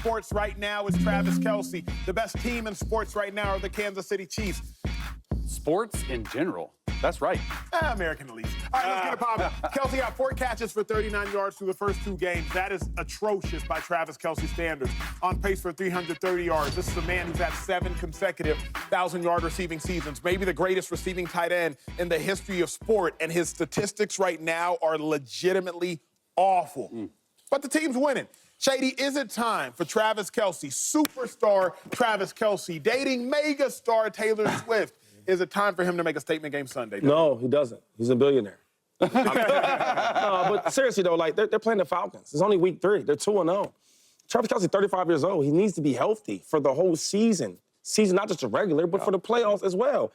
sports right now is Travis Kelce. The best team in sports right now are the Kansas City Chiefs. Sports in general. That's right. American at least. All right, let's get it popping. Kelce got 4 catches for 39 yards through the first 2 games. That is atrocious by Travis Kelce standards. On pace for 330 yards. This is a man who's had 7 consecutive 1,000-yard receiving seasons. Maybe the greatest receiving tight end in the history of sport. And his statistics right now are legitimately awful. But the team's winning. Shady, is it time for Travis Kelce, superstar Travis Kelce, dating mega star Taylor Swift? Is it time for him to make a statement game Sunday? No, he doesn't. He's a billionaire. No, but seriously, though, like, they're playing the Falcons. It's only week 3. They're 2-0. Travis Kelce, 35 years old. He needs to be healthy for the whole season. Not just a regular, but for the playoffs as well.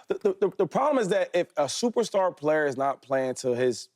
The problem is that if a superstar player is not playing to his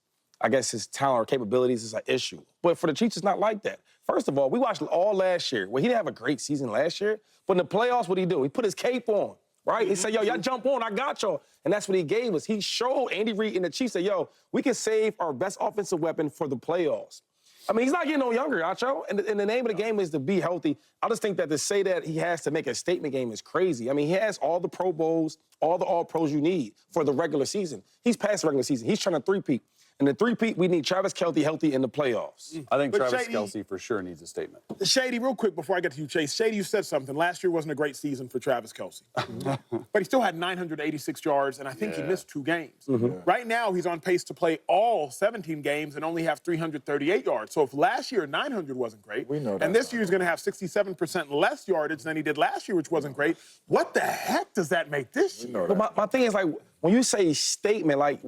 talent or capabilities, is an issue. But for the Chiefs, it's not like that. First of all, we watched all last year. Well, he didn't have a great season last year, but in the playoffs, what did he do? He put his cape on. Right? He said, yo, y'all jump on, I got y'all. And that's what he gave us. He showed Andy Reid and the Chiefs said, yo, we can save our best offensive weapon for the playoffs. I mean, he's not getting no younger, Acho. And the name of the game is to be healthy. I just think that to say that he has to make a statement game is crazy. I mean, he has all the Pro Bowls, all the All-Pros you need for the regular season. He's past the regular season. He's trying to three-peat. And the three-peat, we need Travis Kelce healthy in the playoffs. I think Travis Shady, Kelce for sure needs a statement. Shady, real quick before I get to you, Chase. Shady, you said something. Last year wasn't a great season for Travis Kelce. But he still had 986 yards, and I think he missed 2 games. Right now, he's on pace to play all 17 games and only have 338 yards. So if last year 900 wasn't great, and this year he's going to have 67% less yardage than he did last year, which wasn't great, what the heck does that make this year? But my thing is, like, when you say statement, like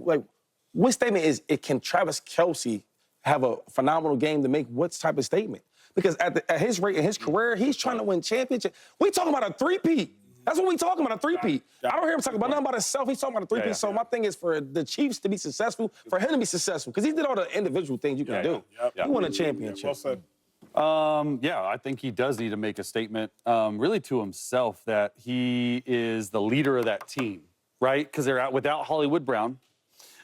what statement is it? Can Travis Kelce have a phenomenal game to make what type of statement? Because at his rate in his career, he's trying to win championship. We talking about a three-peat. That's what we talking about, a three-peat. I don't hear him talking about nothing about himself. He's talking about a three-peat. So my thing is for the Chiefs to be successful, for him to be successful, because he did all the individual things you can do. He won a championship. Well said. I think he does need to make a statement, really to himself, that he is the leader of that team, right? Because they're out without Hollywood Brown.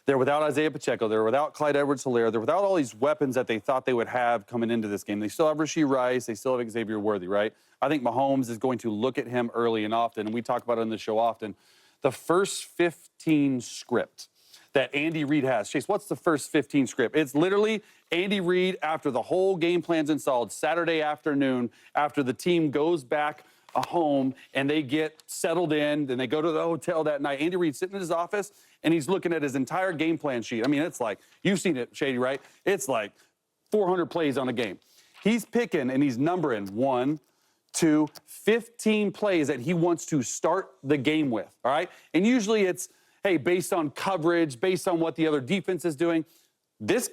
They're without Isaiah Pacheco. They're without Clyde Edwards-Helaire. They're without all these weapons that they thought they would have coming into this game. They still have Rashee Rice. They still have Xavier Worthy, right? I think Mahomes is going to look at him early and often, and we talk about it on the show often. The first 15 script that Andy Reid has. Chase, what's the first 15 script? It's literally Andy Reid after the whole game plan's installed, Saturday afternoon, after the team goes back home and they get settled in, then they go to the hotel that night. Andy Reid's sitting in his office, and he's looking at his entire game plan sheet. I mean, it's like, you've seen it, Shady, right? It's like 400 plays on a game. He's picking and he's numbering 1, 2, 15 plays that he wants to start the game with, all right? And usually it's, hey, based on coverage, based on what the other defense is doing. This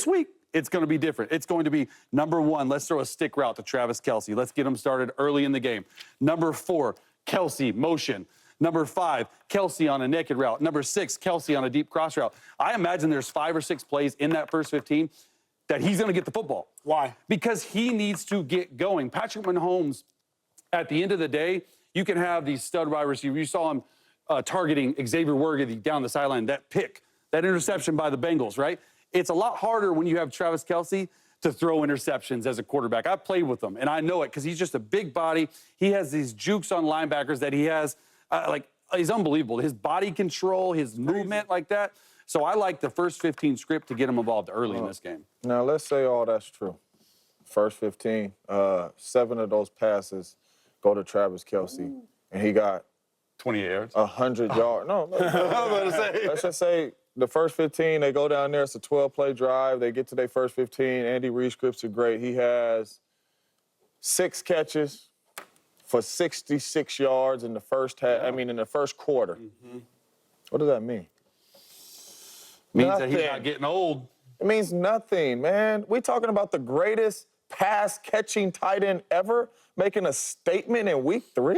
week, it's going to be different. It's going to be, number 1, let's throw a stick route to Travis Kelce. Let's get him started early in the game. Number 4, Kelce, motion. Number 5, Kelce on a naked route. Number 6, Kelce on a deep cross route. I imagine there's 5 or 6 plays in that first 15 that he's going to get the football. Why? Because he needs to get going. Patrick Mahomes, at the end of the day, you can have these stud wide receivers. You saw him targeting Xavier Worthy down the sideline, that pick, that interception by the Bengals, right? It's a lot harder when you have Travis Kelce to throw interceptions as a quarterback. I've played with him, and I know it because he's just a big body. He has these jukes on linebackers that he has, he's unbelievable. His body control, his movement like that. So I like the first 15 script to get him involved early in this game. Now, let's say all that's true. First 15, 7 of those passes go to Travis Kelce, and he got 28 yards. 100 yards. No, let's just say the first 15, they go down there. It's a 12-play drive. They get to their first 15. Andy Reid scripts are great. He has 6 catches for 66 yards in the first in the first quarter. What does that mean? Means that he's not getting old. It means nothing, man. We're talking about the greatest pass-catching tight end ever making a statement in week 3?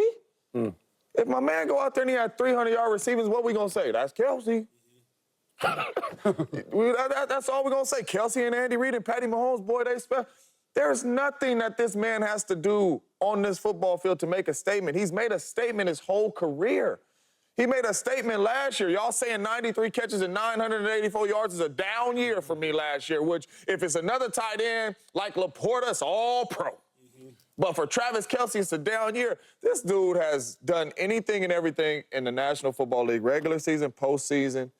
If my man go out there and he had 300-yard receivers, what we going to say? That's Kelce. That's all we're going to say. Kelce and Andy Reid and Patty Mahomes, boy, they spell. There's nothing that this man has to do on this football field to make a statement. He's made a statement his whole career. He made a statement last year. Y'all saying 93 catches and 984 yards is a down year for me last year, which if it's another tight end like Laporta, it's all pro. But for Travis Kelce, it's a down year. This dude has done anything and everything in the National Football League, regular season, postseason.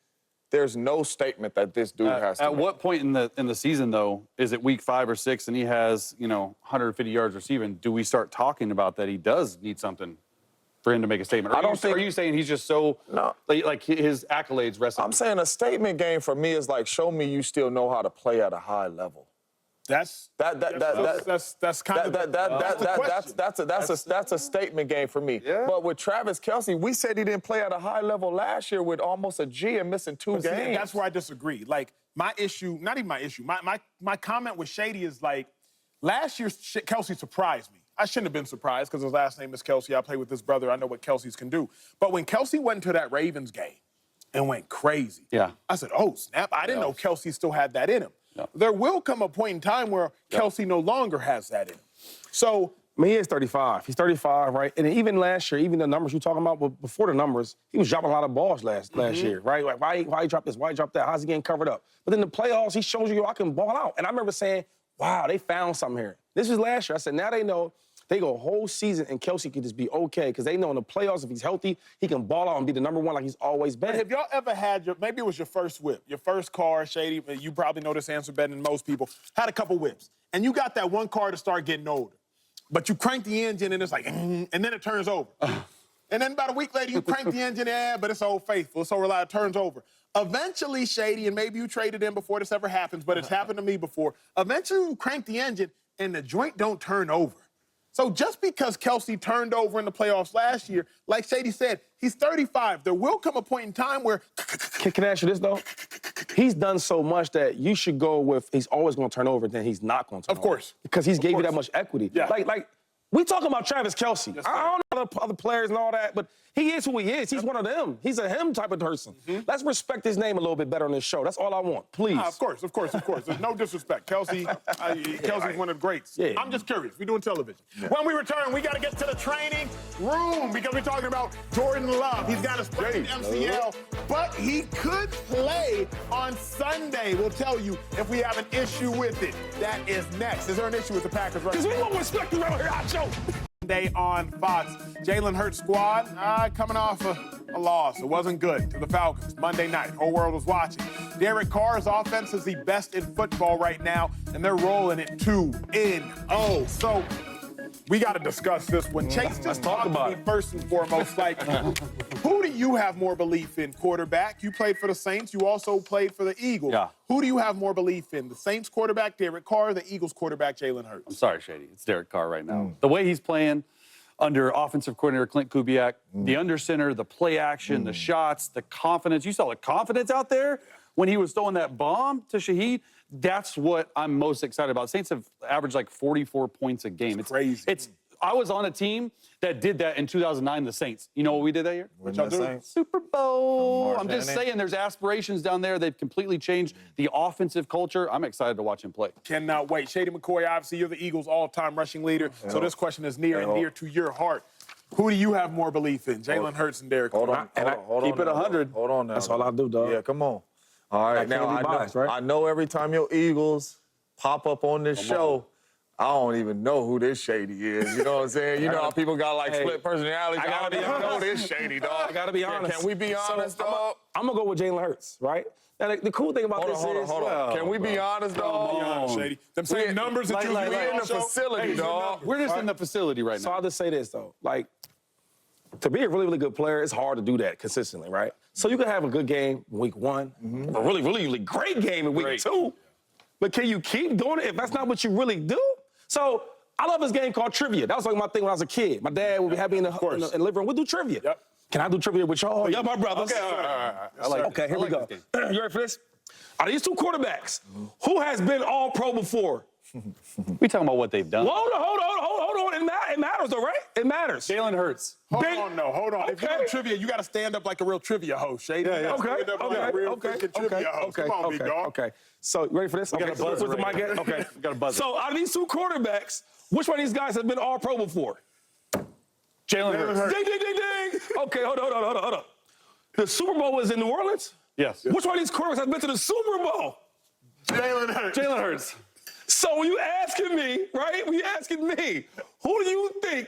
There's no statement that this dude has to At make. what point in the season, though, is it week 5 or 6 and he has, 150 yards receiving? Do we start talking about that he does need something for him to make a statement? Are you saying he's just so, like his accolades rest on I'm saying a statement game for me is like, show me you still know how to play at a high level. That's kind of that's a statement game for me. Yeah. But with Travis Kelce, we said he didn't play at a high level last year with almost a G and missing 2 games. That's where I disagree. Like, my issue, not even my issue, my comment with Shady is like, last year, Kelce surprised me. I shouldn't have been surprised because his last name is Kelce. I play with his brother. I know what Kelce's can do. But when Kelce went into that Ravens game and went crazy, I said, oh, snap. I didn't know Kelce still had that in him. There will come a point in time where Kelce no longer has that in him. So, I mean, he is 35. He's 35, right? And even last year, even the numbers you're talking about, but before the numbers, he was dropping a lot of balls last year, right? Like, why he dropped this? Why he dropped that? How's he getting covered up? But in the playoffs, he shows you, I can ball out. And I remember saying, wow, they found something here. This was last year. I said, now they know they go a whole season and Kelce could just be okay because they know in the playoffs, if he's healthy, he can ball out and be the number 1 like he's always been. But have y'all ever had maybe it was your first whip, your first car, Shady, you probably know this answer better than most people, had a couple whips, and you got that one car to start getting older, but you crank the engine and it's like, and then it turns over. And then about a week later, you crank the engine, but it's Old Faithful, it's so reliable, it turns over. Eventually, Shady, and maybe you traded in before this ever happens, but it's happened to me before, eventually you crank the engine and the joint don't turn over. So just because Kelce turned over in the playoffs last year, like Shady said, he's 35. There will come a point in time where... Can I ask you this, though? He's done so much that you should go with he's always going to turn over, then he's not going to turn over. Of course. Because he's gave you that much equity. Yeah. Like we talking about Travis Kelce. Yes, I don't know other players and all that, but he is who he is. He's one of them. He's a him type of person. Let's respect his name a little bit better on this show. That's all I want, please. Of course. There's no disrespect. Kelce's one of the greats. Yeah. I'm just curious. We're doing television. Yeah. When we return, we got to get to the training room because we're talking about Jordan Love. He's got a sprained MCL, but he could play on Sunday. We'll tell you if we have an issue with it. That is next. Is there an issue with the Packers? Because we won't respect you around here, I joke. Day on Fox. Jalen Hurts squad coming off a loss. It wasn't good to the Falcons. Monday night, whole world was watching. Derek Carr's offense is the best in football right now, and they're rolling it 2-0. So we got to discuss this one. Chase, just talk about me first and foremost. Like, who do you have more belief in? Quarterback. You played for the Saints. You also played for the Eagles. Yeah. Who do you have more belief in? The Saints quarterback, Derek Carr, the Eagles quarterback, Jalen Hurts? I'm sorry, Shady. It's Derek Carr right now. The way he's playing under offensive coordinator Clint Kubiak, the under center, the play action, the shots, the confidence. You saw the confidence out there when he was throwing that bomb to Shaheed. That's what I'm most excited about. Saints have averaged like 44 points a game. It's crazy. I was on a team that did that in 2009, the Saints. You know what we did that year? What y'all do? Super Bowl. I'm just saying there's aspirations down there. They've completely changed the offensive culture. I'm excited to watch him play. Cannot wait. Shady McCoy, obviously, you're the Eagles' all-time rushing leader. So this question is near and dear to your heart. Who do you have more belief in, Jalen Hurts and Derek Carr? Hold on. Keep it 100. Hold on now. That's all I do, dog. Yeah, come on. All right, now I know every time your Eagles pop up on this show, I don't even know who this Shady is. You know what I'm saying? You know how people got like split personalities. I don't even know this Shady, dog. I gotta be honest. Can we be honest, dog? I'm gonna go with Jalen Hurts, right? Now, the cool thing about this is, hold on. Can we be honest, dog? Be honest, Shady. Them same numbers that you we in the facility, dog. We're just in the facility right So now. I'll just say this, though. Like, to be a really, really good player, it's hard to do that consistently, right? So you can have a good game in week 1, a really, really, really great game in week 2, but can you keep doing it if that's not what you really do? So I love this game called trivia. That was like my thing when I was a kid. My dad would be having in the living room. We'll do trivia. Yep. Can I do trivia with y'all? Y'all my brothers. Okay, all right. I like Okay, here we go. this game. You ready for this? Out of these 2 quarterbacks, who has been all pro before? We talking about what they've done. Well, hold on. It matters, though, right? It matters. Jalen Hurts. Hold on. If you're doing trivia, you got to stand up like a real trivia host, Shady. Okay. Stand up like a real freaking trivia host. Come on, big dog. Okay. So, you ready for this? got a buzzer Where's the right mic at? here. Okay. We got a buzzer. So, out of these 2 quarterbacks, which one of these guys has been all pro before? Jalen Hurts. Ding, ding, ding, ding. Okay, hold on. The Super Bowl was in New Orleans? Yes. Which one of these quarterbacks has been to the Super Bowl? Jalen Hurts. Jalen Hurts. So when you asking me, right? When you asking me, who do you think